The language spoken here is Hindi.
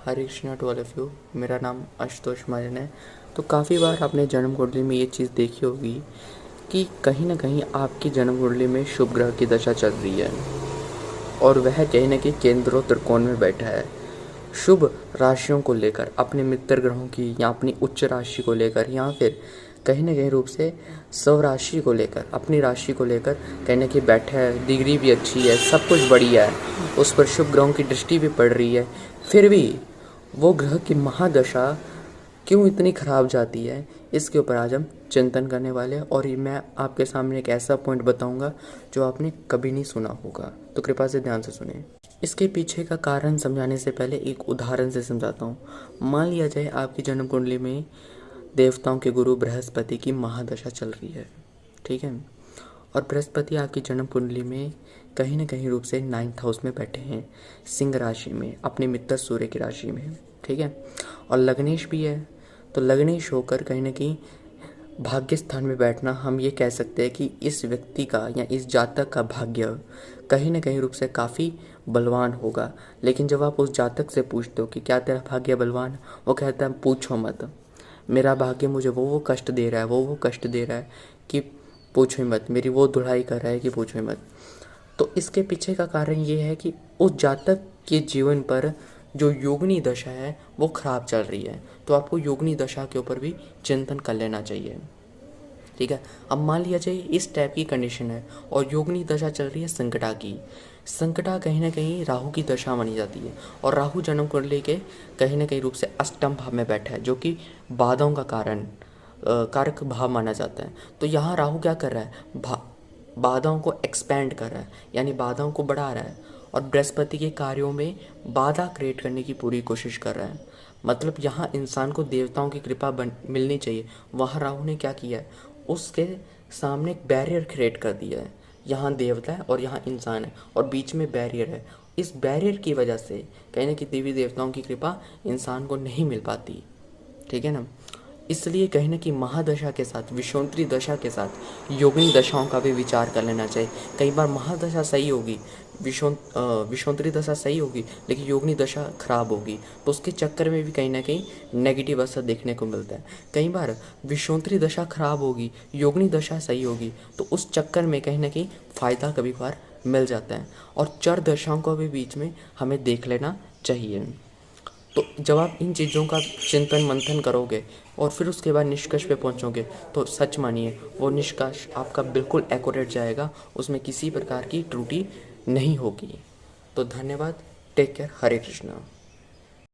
Hare Krishna to all of you. मेरा नाम आशुतोष मर्यन है। तो काफ़ी बार आपने जन्म कुंडली में ये चीज़ देखी होगी कि कहीं ना कहीं आपकी जन्म कुंडली में शुभ ग्रह की दशा चल रही है और वह कहीं ना कहीं केंद्रों त्रिकोण में बैठा है। शुभ राशियों को लेकर, अपने मित्र ग्रहों की या अपनी उच्च राशि को लेकर, या फिर कहीं ना कहीं रूप से स्व राशि को लेकर, अपनी राशि को लेकर कहीं ना कहीं बैठा है। डिग्री भी अच्छी है, सब कुछ बढ़िया है, उस पर शुभ ग्रहों की दृष्टि भी पड़ रही है। फिर भी वो ग्रह की महादशा क्यों इतनी खराब जाती है, इसके ऊपर आज हम चिंतन करने वाले हैं। और ये मैं आपके सामने एक ऐसा पॉइंट बताऊंगा जो आपने कभी नहीं सुना होगा, तो कृपया से ध्यान से सुने। इसके पीछे का कारण समझाने से पहले एक उदाहरण से समझाता हूँ। मान लिया जाए आपकी जन्म कुंडली में देवताओं के गुरु बृहस्पति की महादशा चल रही है, ठीक है। और बृहस्पति आपकी जन्म कुंडली में कहीं ना कहीं रूप से 9th हाउस में बैठे हैं, सिंह राशि में, अपने मित्र सूर्य की राशि में, ठीक है। और लग्नेश भी है, तो लग्नेश होकर कहीं ना कहीं भाग्य स्थान में बैठना, हम ये कह सकते हैं कि इस व्यक्ति का या इस जातक का भाग्य कहीं ना कहीं रूप से काफ़ी बलवान होगा। लेकिन जब आप उस जातक से पूछते हो कि क्या तेरा भाग्य बलवान है, वो कहता है पूछो मत, मेरा भाग्य मुझे वो कष्ट दे रहा है, वो कष्ट दे रहा है कि पूछो ही मत, मेरी वो दुढ़ाई कर रहा है कि पूछो ही मत। तो इसके पीछे का कारण ये है कि उस जातक के जीवन पर जो योगिनी दशा है वो खराब चल रही है, तो आपको योगिनी दशा के ऊपर भी चिंतन कर लेना चाहिए, ठीक है। अब मान लिया जाए इस टाइप की कंडीशन है और योगिनी दशा चल रही है संकटा की। संकटा कहीं ना कहीं राहु की दशा मानी जाती है, और राहु जन्म कुंडली के कहीं ना कहीं रूप से अष्टम भाव में बैठा है, जो कि बाधाओं का कारक भाव माना जाता है। तो यहाँ राहु क्या कर रहा है, बाधाओं को एक्सपेंड कर रहा है, यानी बाधाओं को बढ़ा रहा है, और बृहस्पति के कार्यों में बाधा क्रिएट करने की पूरी कोशिश कर रहा है। मतलब यहाँ इंसान को देवताओं की कृपा मिलनी चाहिए, वहाँ राहु ने क्या किया है, उसके सामने एक बैरियर क्रिएट कर दिया है। यहाँ देवता है और यहाँ इंसान है, और बीच में बैरियर है। इस बैरियर की वजह से कहीं ना कहीं देवी देवताओं की कृपा इंसान को नहीं मिल पाती, ठीक है ना। इसलिए कहीं ना कहीं महादशा के साथ, विषोंतरी दशा के साथ योगिनी दशाओं का भी विचार कर लेना चाहिए। कई बार महादशा सही होगी, विषोंतरी दशा सही होगी, लेकिन योगिनी दशा खराब होगी, तो उसके चक्कर में भी कहीं ना कहीं नेगेटिव असर देखने को मिलता है। कई बार विषोंतरी दशा खराब होगी, योगिनी दशा सही होगी, तो उस चक्कर में कहीं ना कहीं फ़ायदा कभी बार मिल जाता है। और चर दशाओं को भी बीच में हमें देख लेना चाहिए। तो जब आप इन चीज़ों का चिंतन मंथन करोगे और फिर उसके बाद निष्कर्ष पे पहुंचोगे, तो सच मानिए वो निष्कर्ष आपका बिल्कुल एक्यूरेट जाएगा, उसमें किसी प्रकार की त्रुटि नहीं होगी। तो धन्यवाद, टेक केयर, हरे कृष्णा।